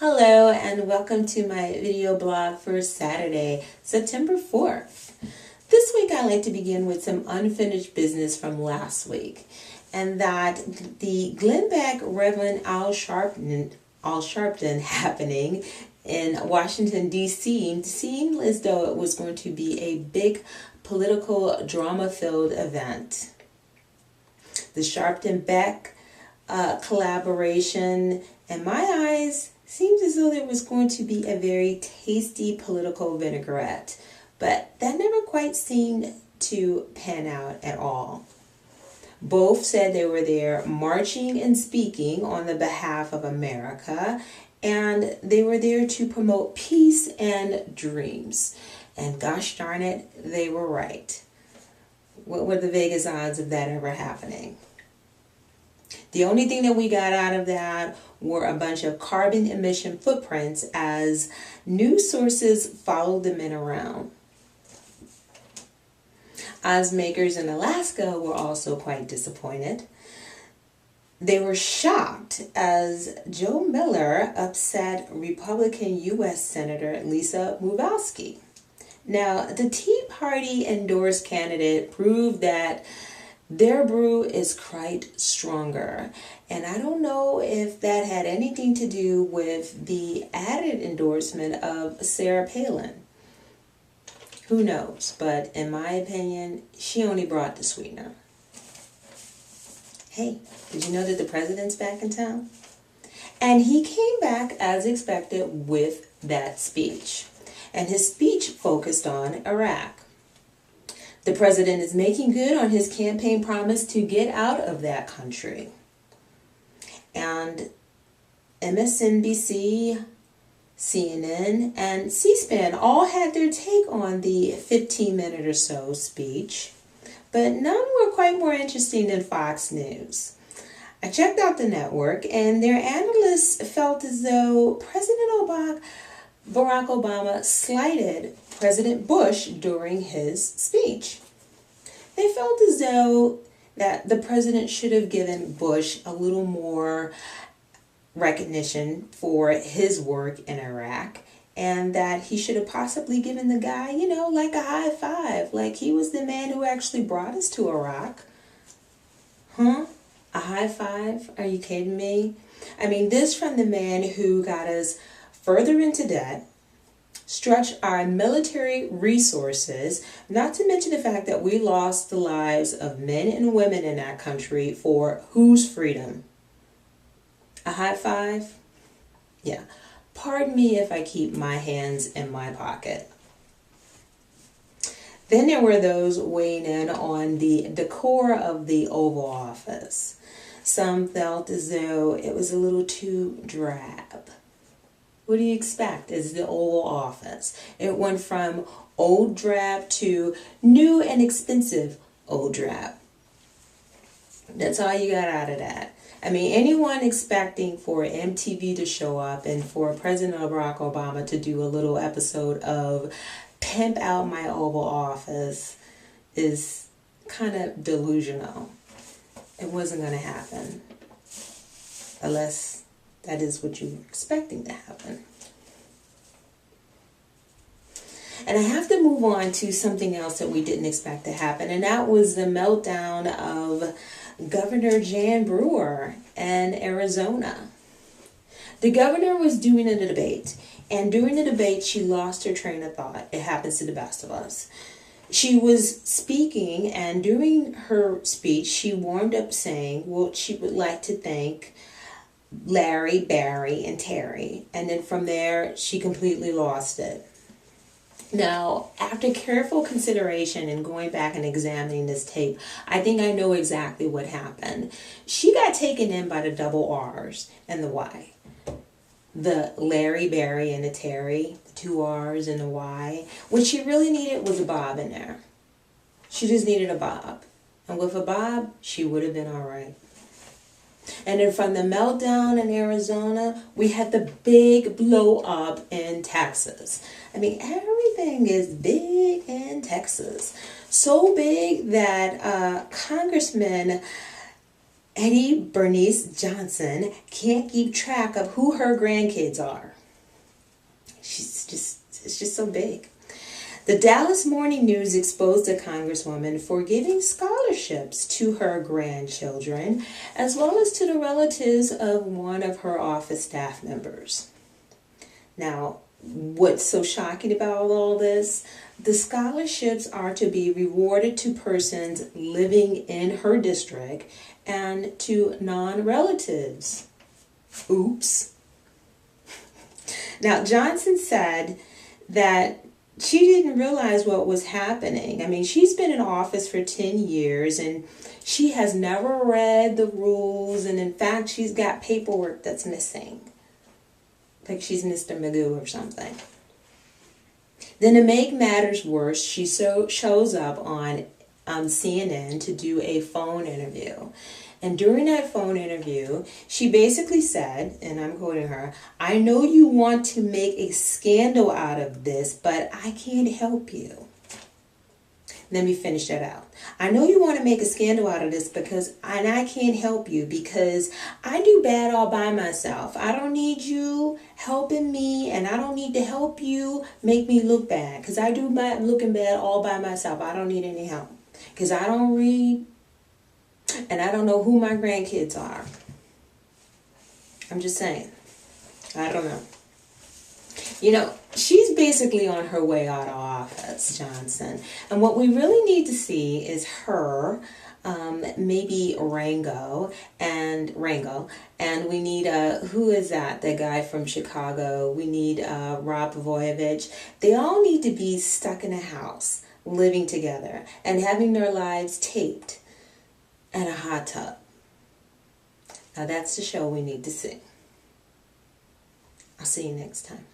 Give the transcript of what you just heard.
Hello and welcome to my video blog for Saturday, September 4th. This week I'd like to begin with some unfinished business from last week, and that the Glen Beck Reverend Al Sharpton happening in Washington, D.C. seemed as though it was going to be a big political drama-filled event. The Sharpton-Beck collaboration, in my eyes, seems as though there was going to be a very tasty political vinaigrette, but that never quite seemed to pan out at all. Both said they were there marching and speaking on the behalf of America, and they were there to promote peace and dreams. And gosh darn it, they were right. What were the Vegas odds of that ever happening? The only thing that we got out of that were a bunch of carbon emission footprints as news sources followed the men around. Oz makers in Alaska were also quite disappointed. They were shocked as Joe Miller upset Republican U.S. Senator Lisa Murkowski. Now, the Tea Party endorsed candidate proved that their brew is quite stronger, and I don't know if that had anything to do with the added endorsement of Sarah Palin. Who knows, but in my opinion, she only brought the sweetener. Hey, did you know that the president's back in town? And he came back as expected with that speech, and his speech focused on Iraq. The president is making good on his campaign promise to get out of that country. And MSNBC, CNN, and C-SPAN all had their take on the 15-minute or so speech, but none were quite more interesting than Fox News. I checked out the network, and their analysts felt as though President Barack Obama slighted President Bush during his speech. They felt as though that the president should have given Bush a little more recognition for his work in Iraq, and that he should have possibly given the guy, like a high five, like he was the man who actually brought us to Iraq. A high five? Are you kidding me? I mean, this from the man who got us further into debt, stretched our military resources, not to mention the fact that we lost the lives of men and women in that country for whose freedom? A high five? Yeah. Pardon me if I keep my hands in my pocket. Then there were those weighing in on the decor of the Oval Office. Some felt as though it was a little too drab. What do you expect is the Oval Office? It went from old drab to new and expensive old drab. That's all you got out of that. I mean, anyone expecting for MTV to show up and for President Barack Obama to do a little episode of Pimp Out My Oval Office is kind of delusional. It wasn't going to happen unless that is what you were expecting to happen. And I have to move on to something else that we didn't expect to happen, and that was the meltdown of Governor Jan Brewer in Arizona. The governor was doing a debate, and during the debate, she lost her train of thought. It happens to the best of us. She was speaking, and during her speech, she warmed up saying, well, she would like to thank Larry, Barry, and Terry. And then from there, she completely lost it. Now, after careful consideration and going back and examining this tape, I think I know exactly what happened. She got taken in by the double R's and the Y. The Larry, Barry, and the Terry, the two R's and the Y. What she really needed was a Bob in there. She just needed a Bob. And with a Bob, she would have been all right. And then from the meltdown in Arizona, we had the big blow up in Texas. I mean, everything is big in Texas. So big that Congressman Eddie Bernice Johnson can't keep track of who her grandkids are. It's just so big. The Dallas Morning News exposed a congresswoman for giving scholarships to her grandchildren, as well as to the relatives of one of her office staff members. Now, what's so shocking about all this? The scholarships are to be rewarded to persons living in her district and to non-relatives. Oops. Now, Johnson said that she didn't realize what was happening. I mean, she's been in office for 10 years and she has never read the rules. And in fact, she's got paperwork that's missing. Like she's Mr. Magoo or something. Then to make matters worse, she shows up on CNN to do a phone interview. And during that phone interview, she basically said, and I'm quoting her, "I know you want to make a scandal out of this, but I can't help you." Let me finish that out. "I know you want to make a scandal out of this and I can't help you because I do bad all by myself. I don't need you helping me and I don't need to help you make me look bad because I do bad looking bad all by myself. I don't need any help because I don't read and I don't know who my grandkids are." I'm just saying. I don't know. You know, she's basically on her way out of office, Johnson. And what we really need to see is her, maybe Rango, and we need, who is that? The guy from Chicago. We need Rob Voyevich. They all need to be stuck in a house, living together, and having their lives taped and a hot tub. Now that's the show we need to see. I'll see you next time.